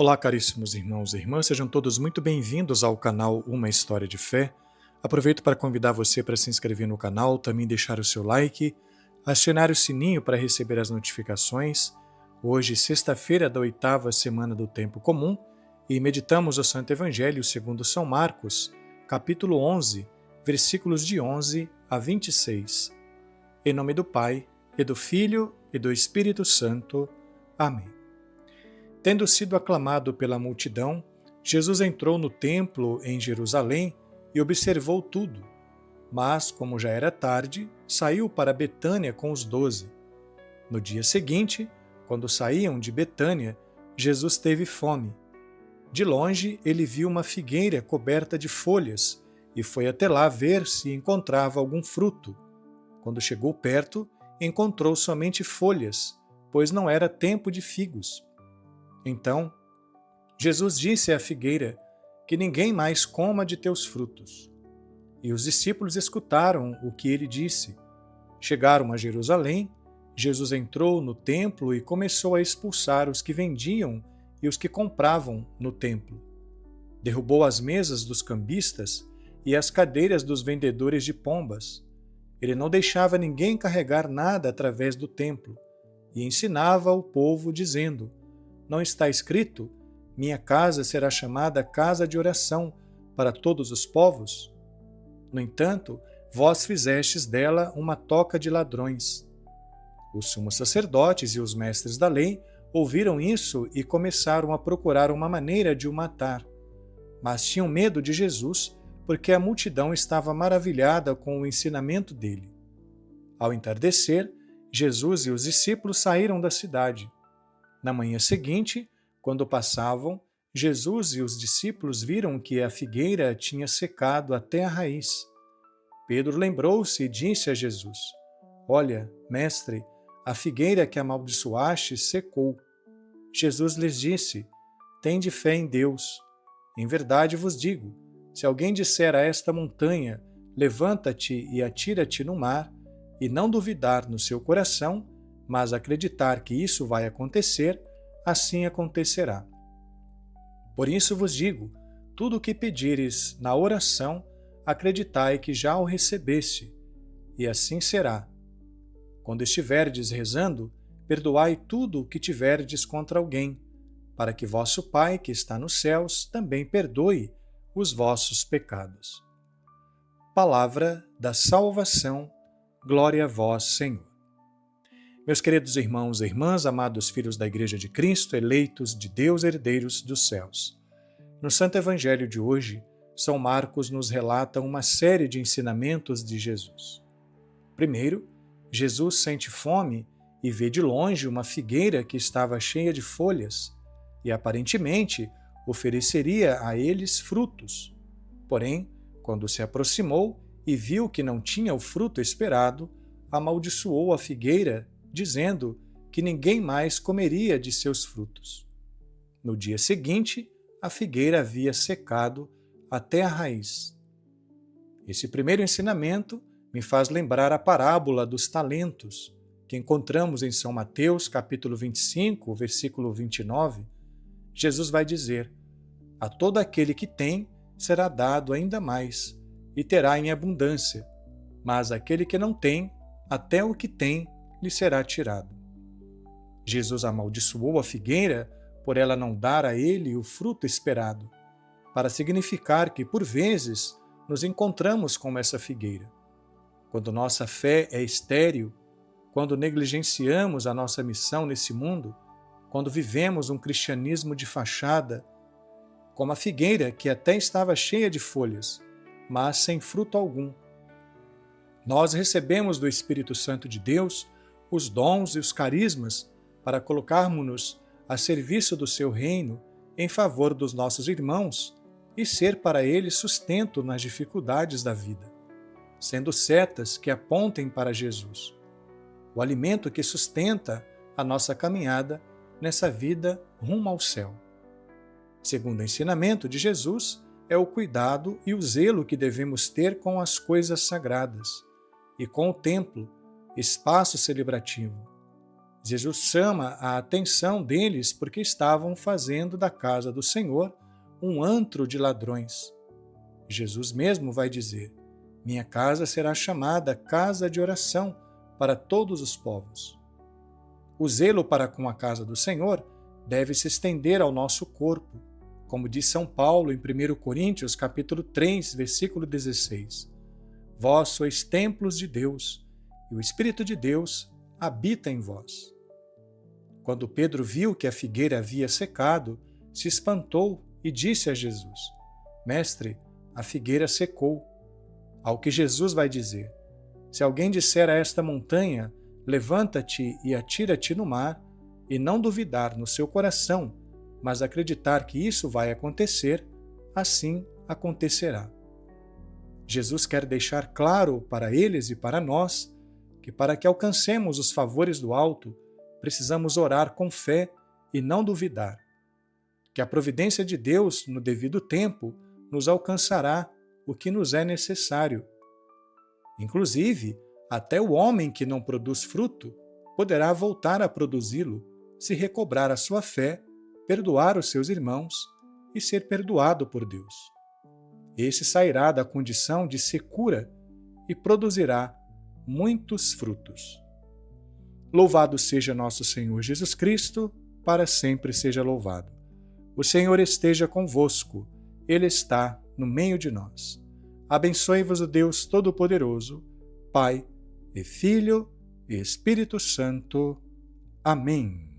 Olá, caríssimos irmãos e irmãs, sejam todos muito bem-vindos ao canal Uma História de Fé. Aproveito para convidar você para se inscrever no canal, também deixar o seu like, acionar o sininho para receber as notificações. Hoje, sexta-feira da 8ª semana do Tempo Comum, e meditamos o Santo Evangelho segundo São Marcos, capítulo 11, versículos de 11 a 26. Em nome do Pai, e do Filho, e do Espírito Santo. Amém. Tendo sido aclamado pela multidão, Jesus entrou no templo em Jerusalém e observou tudo. Mas, como já era tarde, saiu para Betânia com os 12. No dia seguinte, quando saíam de Betânia, Jesus teve fome. De longe, ele viu uma figueira coberta de folhas e foi até lá ver se encontrava algum fruto. Quando chegou perto, encontrou somente folhas, pois não era tempo de figos. Então, Jesus disse à figueira: que ninguém mais coma de teus frutos. E os discípulos escutaram o que ele disse. Chegaram a Jerusalém, Jesus entrou no templo e começou a expulsar os que vendiam e os que compravam no templo. Derrubou as mesas dos cambistas e as cadeiras dos vendedores de pombas. Ele não deixava ninguém carregar nada através do templo e ensinava ao povo, dizendo: não está escrito: minha casa será chamada casa de oração para todos os povos? No entanto, vós fizestes dela uma toca de ladrões. Os sumos sacerdotes e os mestres da lei ouviram isso e começaram a procurar uma maneira de o matar. Mas tinham medo de Jesus, porque a multidão estava maravilhada com o ensinamento dele. Ao entardecer, Jesus e os discípulos saíram da cidade. Na manhã seguinte, quando passavam, Jesus e os discípulos viram que a figueira tinha secado até a raiz. Pedro lembrou-se e disse a Jesus: olha, mestre, a figueira que amaldiçoaste secou. Jesus lhes disse: tende fé em Deus. Em verdade vos digo, se alguém disser a esta montanha: levanta-te e atira-te no mar, e não duvidar no seu coração, mas acreditar que isso vai acontecer, assim acontecerá. Por isso vos digo, tudo o que pedires na oração, acreditai que já o recebeste, e assim será. Quando estiverdes rezando, perdoai tudo o que tiverdes contra alguém, para que vosso Pai, que está nos céus, também perdoe os vossos pecados. Palavra da salvação, glória a vós, Senhor. Meus queridos irmãos e irmãs, amados filhos da Igreja de Cristo, eleitos de Deus, herdeiros dos céus. No Santo Evangelho de hoje, São Marcos nos relata uma série de ensinamentos de Jesus. Primeiro, Jesus sente fome e vê de longe uma figueira que estava cheia de folhas e, aparentemente, ofereceria a eles frutos. Porém, quando se aproximou e viu que não tinha o fruto esperado, amaldiçoou a figueira, dizendo que ninguém mais comeria de seus frutos. No dia seguinte, a figueira havia secado até a raiz. Esse primeiro ensinamento me faz lembrar a parábola dos talentos, que encontramos em São Mateus, capítulo 25, versículo 29. Jesus vai dizer: a todo aquele que tem, será dado ainda mais, e terá em abundância, mas aquele que não tem, até o que tem, lhe será tirado. Jesus amaldiçoou a figueira por ela não dar a ele o fruto esperado, para significar que, por vezes, nos encontramos com essa figueira. Quando nossa fé é estéril, quando negligenciamos a nossa missão nesse mundo, quando vivemos um cristianismo de fachada, como a figueira que até estava cheia de folhas, mas sem fruto algum. Nós recebemos do Espírito Santo de Deus os dons e os carismas para colocarmos-nos a serviço do seu reino em favor dos nossos irmãos e ser para eles sustento nas dificuldades da vida, sendo setas que apontem para Jesus, o alimento que sustenta a nossa caminhada nessa vida rumo ao céu. Segundo o ensinamento de Jesus, é o cuidado e o zelo que devemos ter com as coisas sagradas e com o templo, espaço celebrativo. Jesus chama a atenção deles porque estavam fazendo da casa do Senhor um antro de ladrões. Jesus mesmo vai dizer: minha casa será chamada casa de oração para todos os povos. O zelo para com a casa do Senhor deve se estender ao nosso corpo, como diz São Paulo em 1 Coríntios, capítulo 3, versículo 16. Vós sois templos de Deus, e o Espírito de Deus habita em vós. Quando Pedro viu que a figueira havia secado, se espantou e disse a Jesus: Mestre, a figueira secou. Ao que Jesus vai dizer: se alguém disser a esta montanha, levanta-te e atira-te no mar, e não duvidar no seu coração, mas acreditar que isso vai acontecer, assim acontecerá. Jesus quer deixar claro para eles e para nós que, para que alcancemos os favores do alto, precisamos orar com fé e não duvidar. Que a providência de Deus, no devido tempo, nos alcançará o que nos é necessário. Inclusive, até o homem que não produz fruto poderá voltar a produzi-lo se recobrar a sua fé, perdoar os seus irmãos e ser perdoado por Deus. Esse sairá da condição de secura e produzirá muitos frutos. Louvado seja nosso Senhor Jesus Cristo, para sempre seja louvado. O Senhor esteja convosco, Ele está no meio de nós. Abençoe-vos o Deus Todo-Poderoso, Pai e Filho e Espírito Santo. Amém.